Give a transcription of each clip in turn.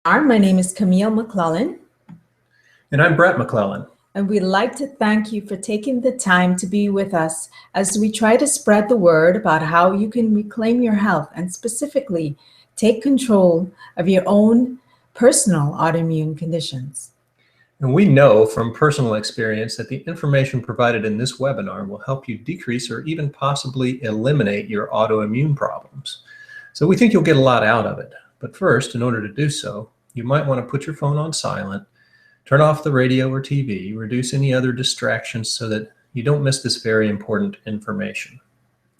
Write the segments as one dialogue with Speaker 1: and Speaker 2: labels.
Speaker 1: My name is Camille McClellan.
Speaker 2: And I'm Brett McClellan.
Speaker 1: And we'd like to thank you for taking the time to be with us as we try to spread the word about how you can reclaim your health and specifically take control of your own personal autoimmune conditions.
Speaker 2: And we know from personal experience that the information provided in this webinar will help you decrease or even possibly eliminate your autoimmune problems. So we think you'll get a lot out of it. But first, in order to do so, you might want to put your phone on silent, turn off the radio or TV, reduce any other distractions so that you don't miss this very important information.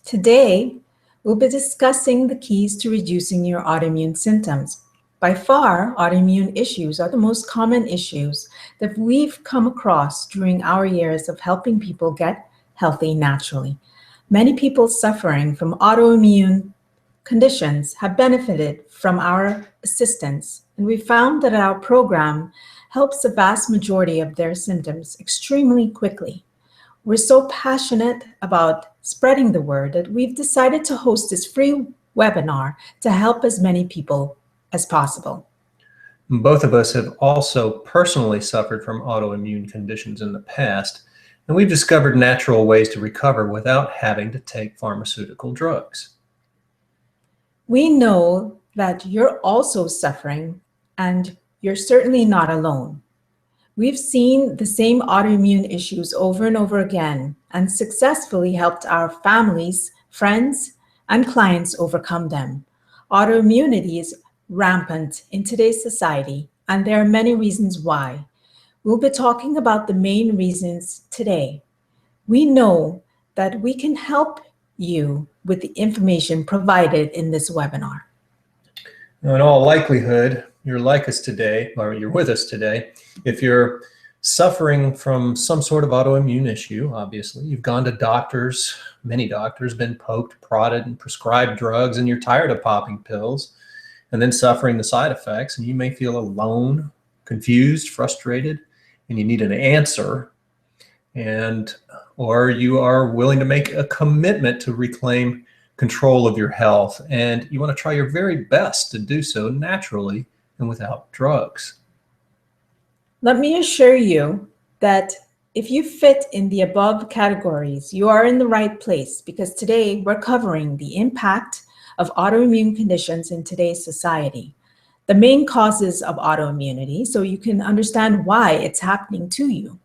Speaker 1: Today, we'll be discussing the keys to reducing your autoimmune symptoms. By far, autoimmune issues are the most common issues that we've come across during our years of helping people get healthy naturally. Many people suffering from autoimmune conditions have benefited from our assistance, and we found that our program helps the vast majority of their symptoms extremely quickly. We're so passionate about spreading the word that we've decided to host this free webinar to help as many people as possible.
Speaker 2: Both of us have also personally suffered from autoimmune conditions in the past, and we've discovered natural ways to recover without having to take pharmaceutical drugs.
Speaker 1: We know that you're also suffering, and you're certainly not alone. We've seen the same autoimmune issues over and over again and successfully helped our families, friends, and clients overcome them. Autoimmunity is rampant in today's society, and there are many reasons why. We'll be talking about the main reasons today. We know that we can help you with the information provided in this webinar.
Speaker 2: Now, in all likelihood, you're like us today, or you're with us today. If you're suffering from some sort of autoimmune issue, obviously, you've gone to doctors, many doctors, been poked, prodded, and prescribed drugs, and you're tired of popping pills and then suffering the side effects, and you may feel alone, confused, frustrated, and you need an answer, or you are willing to make a commitment to reclaim control of your health, and you want to try your very best to do so naturally and without drugs.
Speaker 1: Let me assure you that if you fit in the above categories, you are in the right place, because today we're covering the impact of autoimmune conditions in today's society, the main causes of autoimmunity, so you can understand why it's happening to you,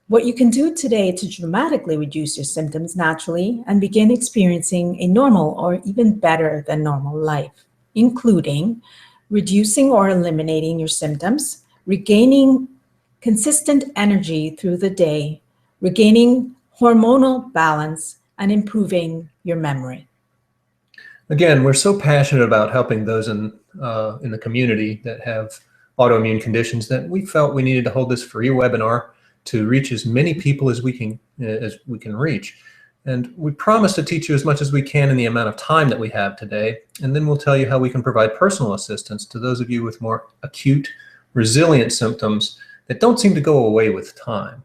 Speaker 1: what you can do today to dramatically reduce your symptoms naturally and begin experiencing a normal or even better than normal life, including reducing or eliminating your symptoms, regaining consistent energy through the day, regaining hormonal balance, and improving your memory.
Speaker 2: Again, we're so passionate about helping those in the community that have autoimmune conditions that we felt we needed to hold this free webinar to reach as many people as we can reach. And we promise to teach you as much as we can in the amount of time that we have today, and then we'll tell you how we can provide personal assistance to those of you with more acute, resilient symptoms that don't seem to go away with time.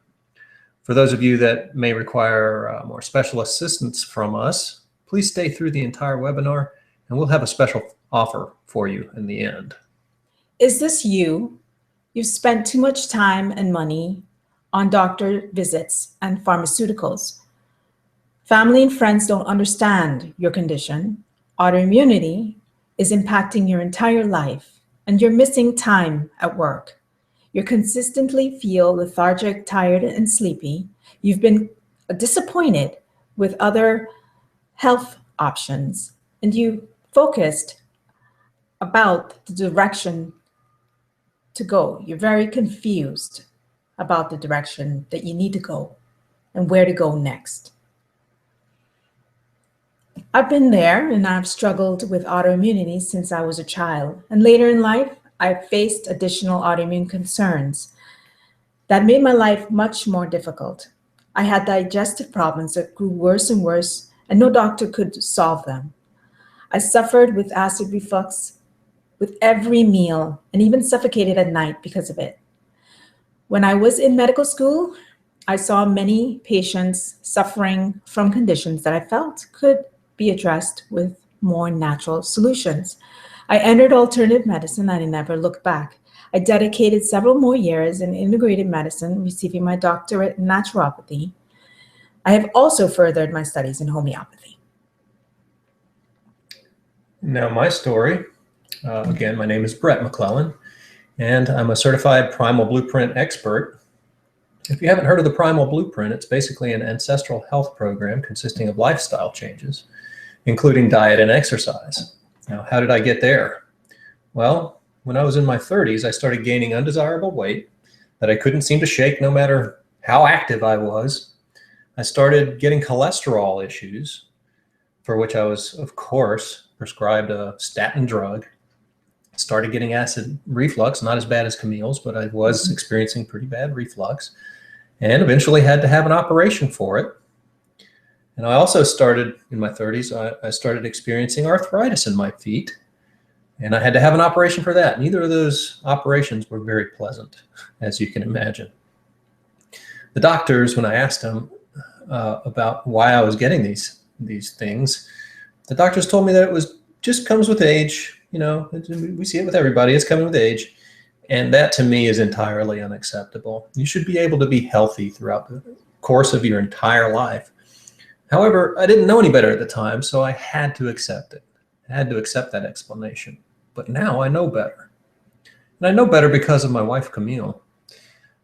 Speaker 2: For those of you that may require more special assistance from us, please stay through the entire webinar, and we'll have a special offer for you in the end.
Speaker 1: Is this you? You've spent too much time and money on doctor visits and pharmaceuticals. Family and friends don't understand your condition. Autoimmunity is impacting your entire life, and you're missing time at work. You consistently feel lethargic, tired, and sleepy. You've been disappointed with other health options, and you focused about the direction to go. You're very confused about the direction that you need to go and where to go next. I've been there, and I've struggled with autoimmunity since I was a child. And later in life, I faced additional autoimmune concerns that made my life much more difficult. I had digestive problems that grew worse and worse, and no doctor could solve them. I suffered with acid reflux with every meal and even suffocated at night because of it. When I was in medical school, I saw many patients suffering from conditions that I felt could be addressed with more natural solutions. I entered alternative medicine and I never looked back. I dedicated several more years in integrated medicine, receiving my doctorate in naturopathy. I have also furthered my studies in homeopathy.
Speaker 2: Now my story, again, my name is Brett McClellan, and I'm a certified Primal Blueprint expert. If you haven't heard of the Primal Blueprint, it's basically an ancestral health program consisting of lifestyle changes, including diet and exercise. Now, how did I get there? Well, when I was in my 30s, I started gaining undesirable weight that I couldn't seem to shake no matter how active I was. I started getting cholesterol issues, for which I was, of course, prescribed a statin drug. Started getting acid reflux, not as bad as Camille's, but I was experiencing pretty bad reflux, and eventually had to have an operation for it. And I also started, in my 30s, I started experiencing arthritis in my feet, and I had to have an operation for that. Neither of those operations were very pleasant, as you can imagine. The doctors, when I asked them about why I was getting these things, the doctors told me that it was just comes with age. You know, we see it with everybody. It's coming with age. And that to me is entirely unacceptable. You should be able to be healthy throughout the course of your entire life. However, I didn't know any better at the time, so I had to accept it. I had to accept that explanation. But now I know better. And I know better because of my wife, Camille.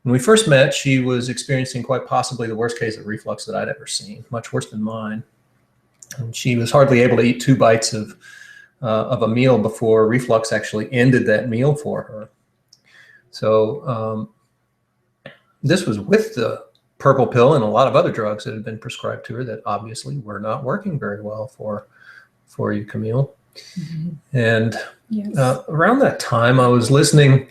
Speaker 2: When we first met, she was experiencing quite possibly the worst case of reflux that I'd ever seen, much worse than mine. And she was hardly able to eat 2 bites of a meal before reflux actually ended that meal for her. So this was with the purple pill and a lot of other drugs that had been prescribed to her that obviously were not working very well for you, Camille. Mm-hmm. And yes. Around that time, I was listening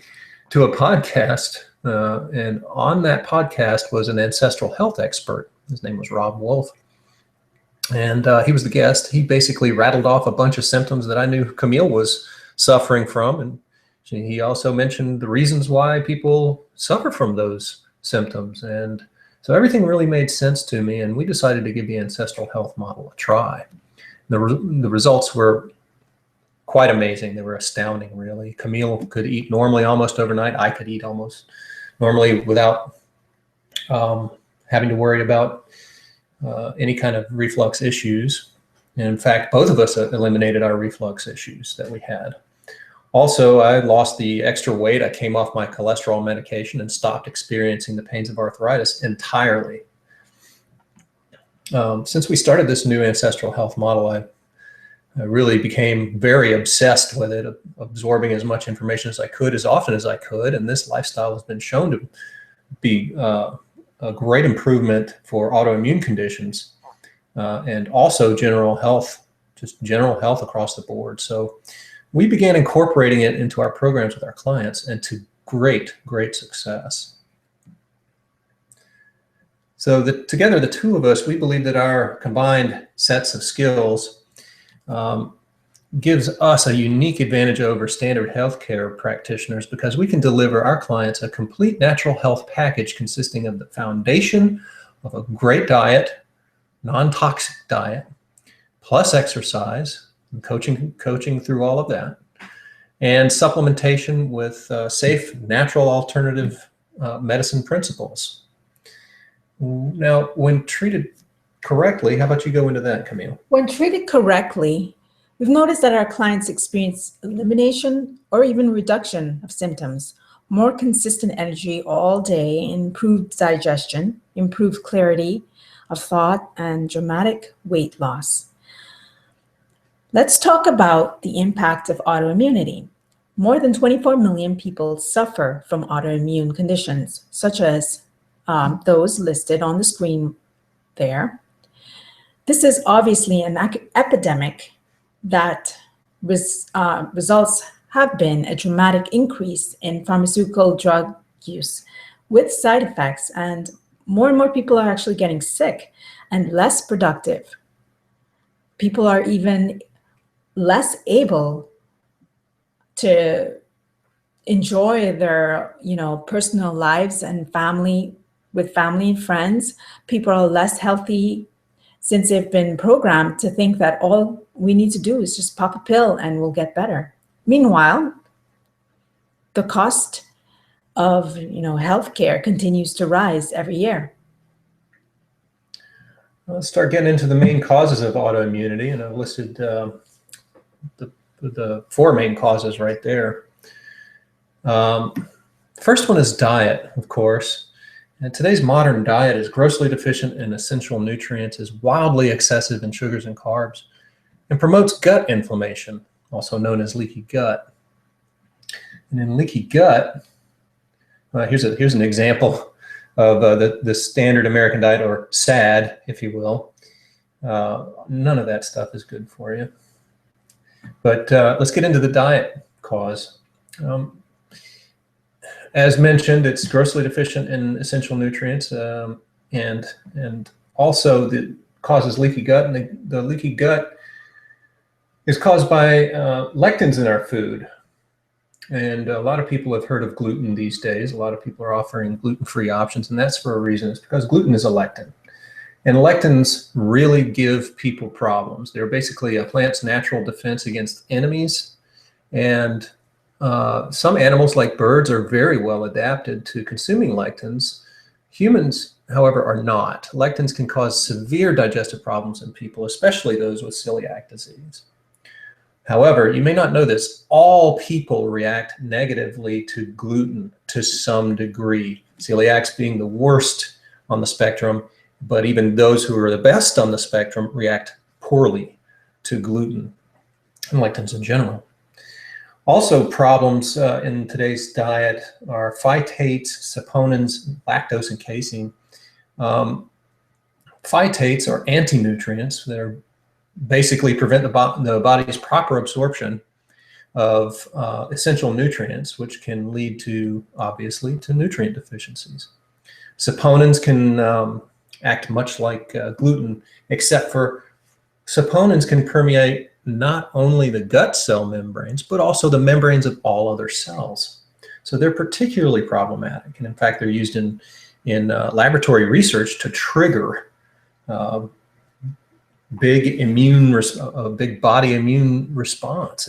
Speaker 2: to a podcast, and on that podcast was an ancestral health expert. His name was Rob Wolf. And he was the guest. He basically rattled off a bunch of symptoms that I knew Camille was suffering from. And he also mentioned the reasons why people suffer from those symptoms. And so everything really made sense to me. And we decided to give the ancestral health model a try. The results were quite amazing. They were astounding, really. Camille could eat normally almost overnight. I could eat almost normally without having to worry about any kind of reflux issues. And in fact, both of us eliminated our reflux issues that we had. Also, I lost the extra weight. I came off my cholesterol medication and stopped experiencing the pains of arthritis entirely. Since we started this new ancestral health model, I really became very obsessed with it, absorbing as much information as I could, as often as I could. And this lifestyle has been shown to be a great improvement for autoimmune conditions and also general health, just general health across the board. So we began incorporating it into our programs with our clients, and to great, great success. So together, the two of us, we believe that our combined sets of skills gives us a unique advantage over standard healthcare practitioners, because we can deliver our clients a complete natural health package consisting of the foundation of a great diet, non-toxic diet, plus exercise, and coaching through all of that, and supplementation with safe, natural, alternative medicine principles. Now, when treated correctly, how about you go into that, Camille?
Speaker 1: When treated correctly, we've noticed that our clients experience elimination or even reduction of symptoms, more consistent energy all day, improved digestion, improved clarity of thought, and dramatic weight loss. Let's talk about the impact of autoimmunity. More than 24 million people suffer from autoimmune conditions, such as those listed on the screen there. This is obviously an epidemic that results have been a dramatic increase in pharmaceutical drug use with side effects, and more people are actually getting sick and less productive. People are even less able to enjoy their, personal lives and family and friends. People are less healthy since they've been programmed to think that all we need to do is just pop a pill and we'll get better. Meanwhile, the cost of healthcare continues to rise every year.
Speaker 2: Let's start getting into the main causes of autoimmunity, and I've listed the 4 main causes right there. First one is diet, of course. And today's modern diet is grossly deficient in essential nutrients, is wildly excessive in sugars and carbs, and promotes gut inflammation, also known as leaky gut. And in leaky gut, here's an example of the standard American diet, or SAD, if you will. None of that stuff is good for you. But let's get into the diet cause. As mentioned, it's grossly deficient in essential nutrients, and also it causes leaky gut. And the leaky gut is caused by lectins in our food. And a lot of people have heard of gluten these days. A lot of people are offering gluten-free options, and that's for a reason. It's because gluten is a lectin. And lectins really give people problems. They're basically a plant's natural defense against enemies. And some animals, like birds, are very well adapted to consuming lectins. Humans, however, are not. Lectins can cause severe digestive problems in people, especially those with celiac disease. However, you may not know this, all people react negatively to gluten to some degree. Celiacs being the worst on the spectrum, but even those who are the best on the spectrum react poorly to gluten and lectins in general. Also, problems in today's diet are phytates, saponins, lactose, and casein. Phytates are anti-nutrients that are basically prevent the body's proper absorption of essential nutrients, which can lead to, obviously, to nutrient deficiencies. Saponins can act much like gluten, except for saponins can permeate not only the gut cell membranes, but also the membranes of all other cells. So they're particularly problematic. And in fact, they're used in laboratory research to trigger big body immune response.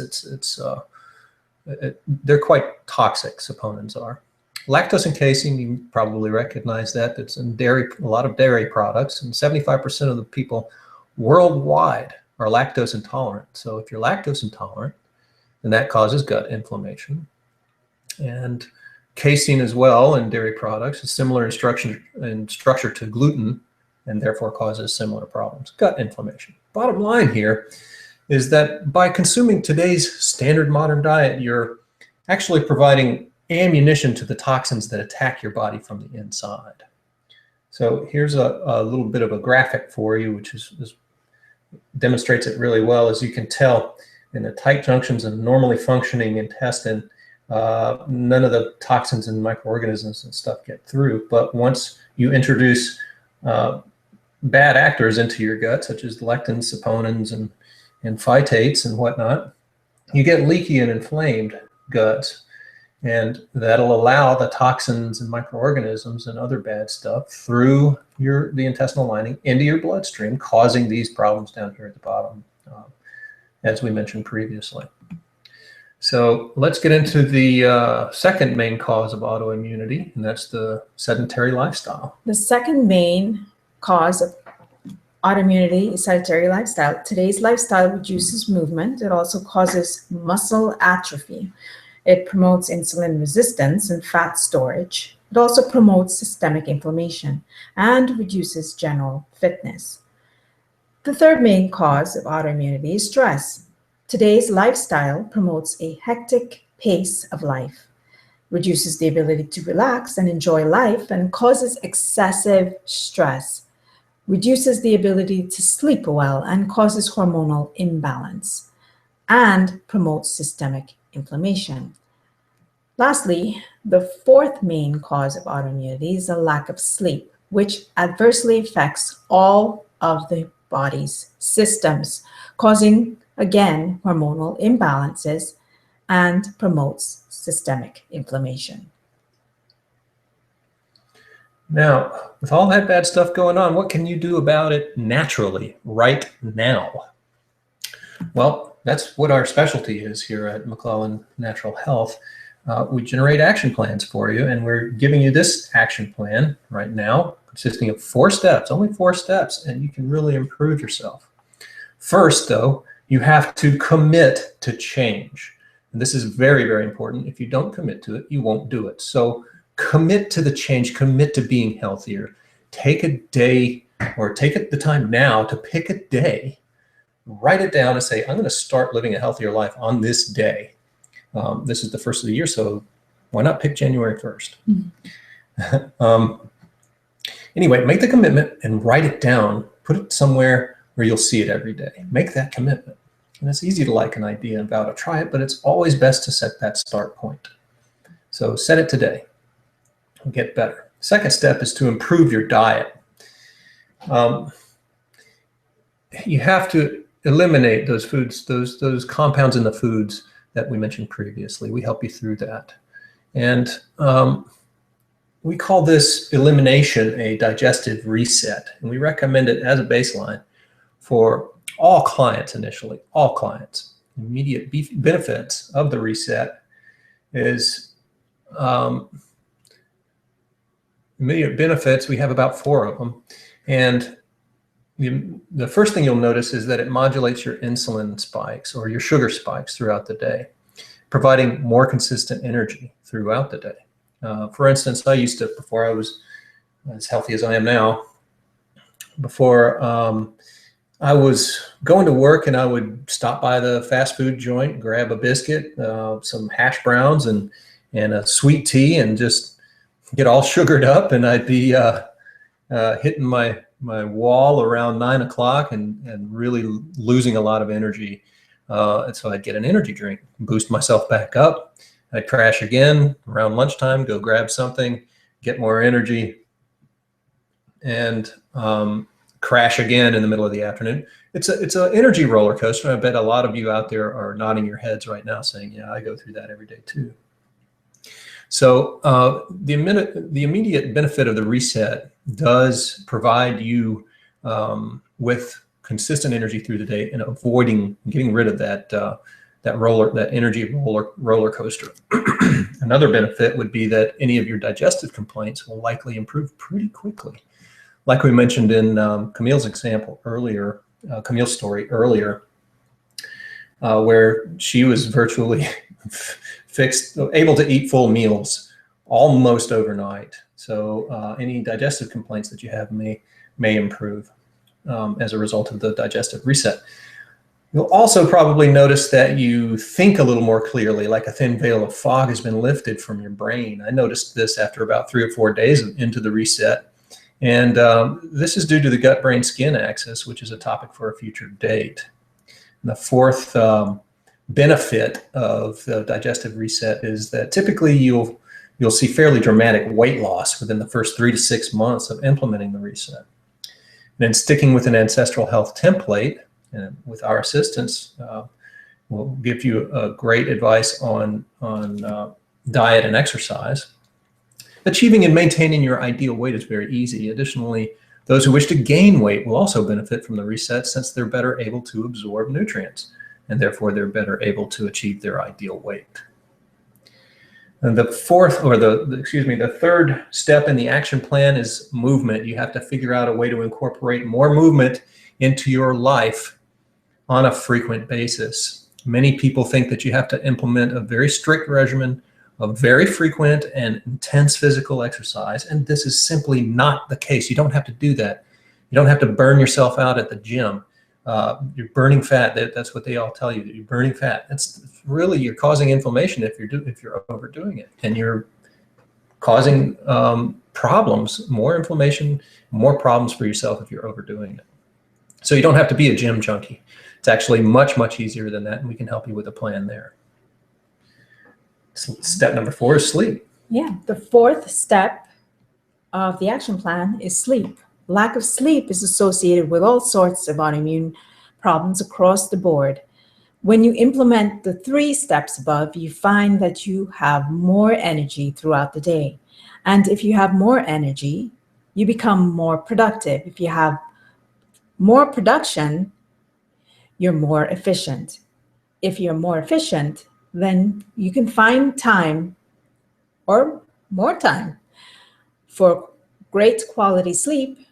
Speaker 2: They're quite toxic, saponins are. Lactose and casein, you probably recognize that. It's in dairy, a lot of dairy products, and 75% of the people worldwide are lactose intolerant. So if you're lactose intolerant, then that causes gut inflammation. And casein as well in dairy products is similar in structure to gluten, and therefore causes similar problems, gut inflammation. Bottom line here is that by consuming today's standard modern diet, you're actually providing ammunition to the toxins that attack your body from the inside. So here's a little bit of a graphic for you, which demonstrates it really well. As you can tell, in the tight junctions of normally functioning intestine, none of the toxins and microorganisms and stuff get through. But once you introduce bad actors into your gut, such as lectins, saponins, and phytates and whatnot, you get leaky and inflamed guts. And that'll allow the toxins and microorganisms and other bad stuff through the intestinal lining into your bloodstream, causing these problems down here at the bottom, as we mentioned previously. So let's get into the second main cause of autoimmunity, and that's the sedentary lifestyle.
Speaker 1: The second main cause of autoimmunity is sedentary lifestyle. Today's lifestyle reduces movement. It also causes muscle atrophy. It promotes insulin resistance and fat storage. It also promotes systemic inflammation and reduces general fitness. The third main cause of autoimmunity is stress. Today's lifestyle promotes a hectic pace of life, reduces the ability to relax and enjoy life, and causes excessive stress, reduces the ability to sleep well, and causes hormonal imbalance, and promotes systemic inflammation. Lastly, the fourth main cause of autoimmunity is a lack of sleep, which adversely affects all of the body's systems, causing, again, hormonal imbalances and promotes systemic inflammation.
Speaker 2: Now, with all that bad stuff going on, what can you do about it naturally, right now? Well, that's what our specialty is here at McClellan Natural Health. We generate action plans for you, and we're giving you this action plan right now, consisting of 4 steps, only 4 steps, and you can really improve yourself. First, though, you have to commit to change. And this is very, very important. If you don't commit to it, you won't do it. So commit to the change, commit to being healthier. Take a day, or take the time now to pick a day, write it down and say, I'm going to start living a healthier life on this day. This is the first of the year, so why not pick January 1st? Mm-hmm. Anyway, make the commitment and write it down. Put it somewhere where you'll see it every day. Make that commitment. And it's easy to like an idea and vow to try it, but it's always best to set that start point. So set it today and get better. Second step is to improve your diet. You have to eliminate those foods, those compounds in the foods that we mentioned previously. We help you through that. And we call this elimination a digestive reset. And we recommend it as a baseline for all clients initially, all clients. Immediate benefits of the reset is immediate benefits. We have about 4 of them. And the first thing you'll notice is that it modulates your insulin spikes or your sugar spikes throughout the day, providing more consistent energy throughout the day. For instance, I used to, before I was as healthy as I am now, before I was going to work and I would stop by the fast food joint, grab a biscuit, some hash browns and a sweet tea, and just get all sugared up, and I'd be hitting my wall around 9 o'clock and really losing a lot of energy. And so I'd get an energy drink, boost myself back up. I'd crash again around lunchtime, go grab something, get more energy, and crash again in the middle of the afternoon. It's an energy roller coaster. I bet a lot of you out there are nodding your heads right now saying, yeah, I go through that every day too. So the immediate benefit of the reset does provide you with consistent energy through the day and getting rid of that energy roller coaster. Another benefit would be that any of your digestive complaints will likely improve pretty quickly. Like we mentioned in Camille's example earlier, Camille's story earlier, where she was virtually able to eat full meals almost overnight. So any digestive complaints that you have may improve as a result of the digestive reset. You'll also probably notice that you think a little more clearly, like a thin veil of fog has been lifted from your brain. I noticed this after about 3 or 4 days into the reset. And this is due to the gut-brain-skin axis, which is a topic for a future date. And the fourth benefit of the digestive reset is that typically you'll see fairly dramatic weight loss within the first 3 to 6 months of implementing the reset. And then sticking with an ancestral health template, and with our assistance, we'll give you great advice on diet and exercise. Achieving and maintaining your ideal weight is very easy. Additionally, those who wish to gain weight will also benefit from the reset, since they're better able to absorb nutrients, and therefore they're better able to achieve their ideal weight. And the third step in the action plan is movement. You have to figure out a way to incorporate more movement into your life on a frequent basis. Many people think that you have to implement a very strict regimen of very frequent and intense physical exercise, and this is simply not the case. You don't have to do that. You don't have to burn yourself out at the gym. You're burning fat. That's what they all tell you, that you're burning fat. That's really, you're causing inflammation if you're overdoing it, and you're causing problems, more inflammation, more problems for yourself if you're overdoing it. So you don't have to be a gym junkie. It's actually much, much easier than that, and we can help you with a plan there. Step number 4 is sleep.
Speaker 1: Yeah, the fourth step of the action plan is sleep. Lack of sleep is associated with all sorts of autoimmune problems across the board. When you implement the 3 steps above, you find that you have more energy throughout the day. And if you have more energy, you become more productive. If you have more production, you're more efficient. if you're more efficient, then you can find time or more time for great quality sleep,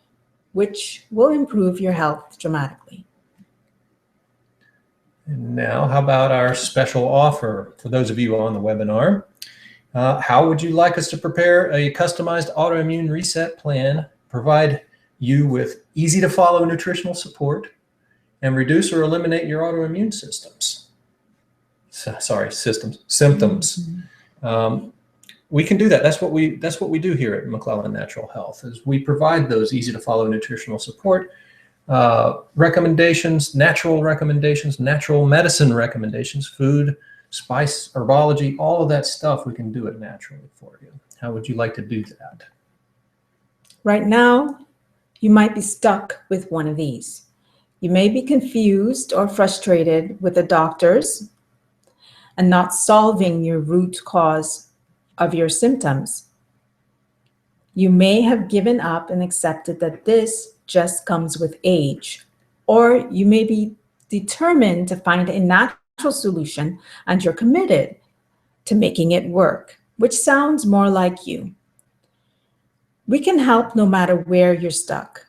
Speaker 1: which will improve your health dramatically.
Speaker 2: And now, how about our special offer for those of you on the webinar? How would you like us to prepare a customized autoimmune reset plan, provide you with easy to follow nutritional support, and reduce or eliminate your autoimmune symptoms? We can do that. That's what we do here at McClellan Natural Health, is we provide those easy to follow nutritional support recommendations, natural medicine recommendations, food, spice, herbology, all of that stuff. We can do it naturally for you. How would you like to do that?
Speaker 1: Right now, you might be stuck with one of these. You may be confused or frustrated with the doctors and not solving your root cause of your symptoms. You may have given up and accepted that this just comes with age, or you may be determined to find a natural solution and you're committed to making it work, which sounds more like you. We can help no matter where you're stuck.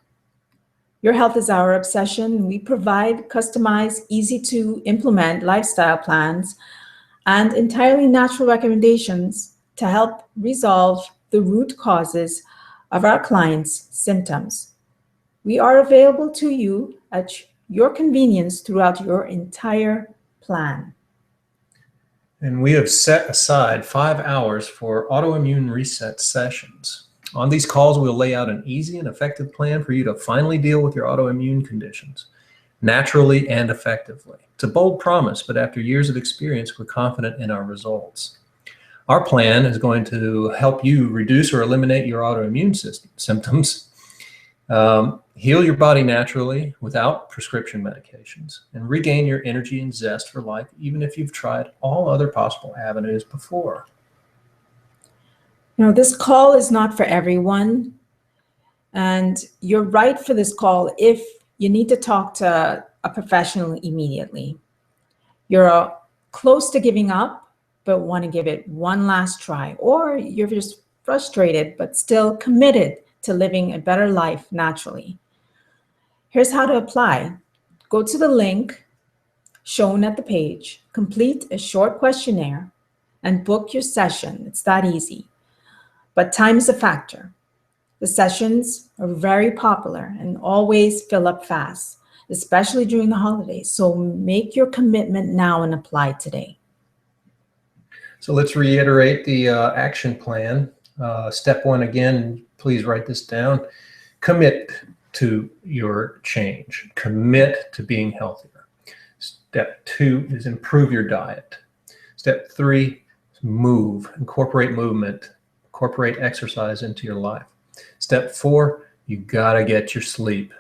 Speaker 1: Your health is our obsession. We provide customized, easy to implement lifestyle plans and entirely natural recommendations to help resolve the root causes of our clients' symptoms. We are available to you at your convenience throughout your entire plan.
Speaker 2: And we have set aside 5 hours for autoimmune reset sessions. On these calls, we'll lay out an easy and effective plan for you to finally deal with your autoimmune conditions naturally and effectively. It's a bold promise, but after years of experience, we're confident in our results. Our plan is going to help you reduce or eliminate your autoimmune symptoms, heal your body naturally without prescription medications, and regain your energy and zest for life, even if you've tried all other possible avenues before.
Speaker 1: Now, this call is not for everyone, and you're right for this call if you need to talk to a professional immediately. You're close to giving up, but want to give it one last try, or you're just frustrated, but still committed to living a better life naturally. Here's how to apply. Go to the link shown at the page, complete a short questionnaire, and book your session. It's that easy. But time is a factor. The sessions are very popular and always fill up fast, especially during the holidays. So make your commitment now and apply today.
Speaker 2: So let's reiterate the action plan. Step 1, again, please write this down. Commit to your change. Commit to being healthier. Step 2 is improve your diet. Step 3 is move. Incorporate movement. Incorporate exercise into your life. Step 4, you gotta get your sleep.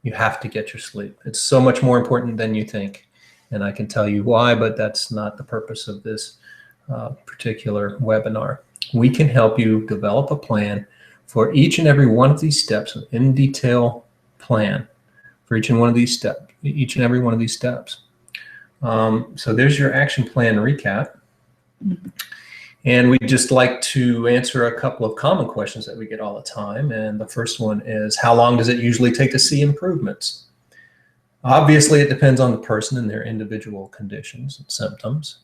Speaker 2: You have to get your sleep. It's so much more important than you think. And I can tell you why, but that's not the purpose of this particular webinar. We can help you develop a plan for each and every one of these steps, an in detail plan for each and every one of these steps. So there's your action plan recap. And we'd just like to answer a couple of common questions that we get all the time. And the first one is, how long does it usually take to see improvements? Obviously, it depends on the person and their individual conditions and symptoms.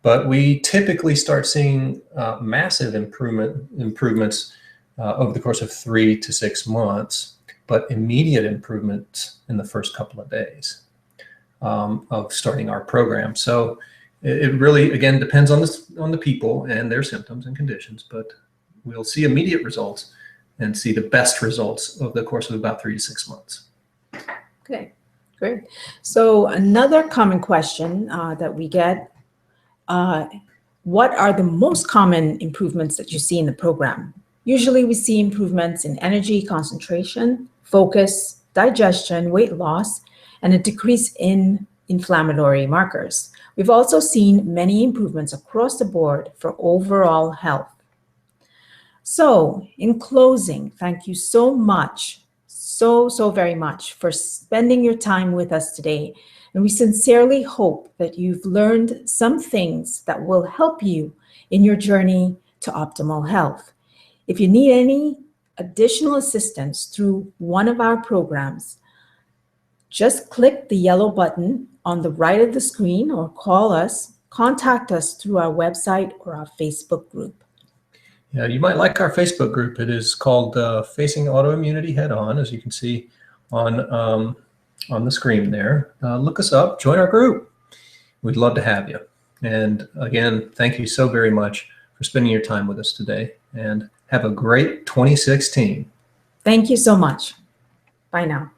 Speaker 2: But we typically start seeing massive improvements over the course of 3 to 6 months, but immediate improvements in the first couple of days of starting our program. So it really, again, depends on the people and their symptoms and conditions, but we'll see immediate results and see the best results over the course of about 3 to 6 months.
Speaker 1: Okay, great. So another common question that we get, what are the most common improvements that you see in the program? Usually we see improvements in energy, concentration, focus, digestion, weight loss, and a decrease in inflammatory markers. We've also seen many improvements across the board for overall health. So in closing, thank you so much, so very much for spending your time with us today And we sincerely hope that you've learned some things that will help you in your journey to optimal health. If you need any additional assistance through one of our programs, just click the yellow button on the right of the screen or call us, contact us through our website or our Facebook group.
Speaker 2: Yeah, you might like our Facebook group. It is called Facing Autoimmunity Head On, as you can see on the screen there. Look us up, join our group. We'd love to have you. And again, thank you so very much for spending your time with us today, and have a great 2016.
Speaker 1: Thank you so much. Bye now.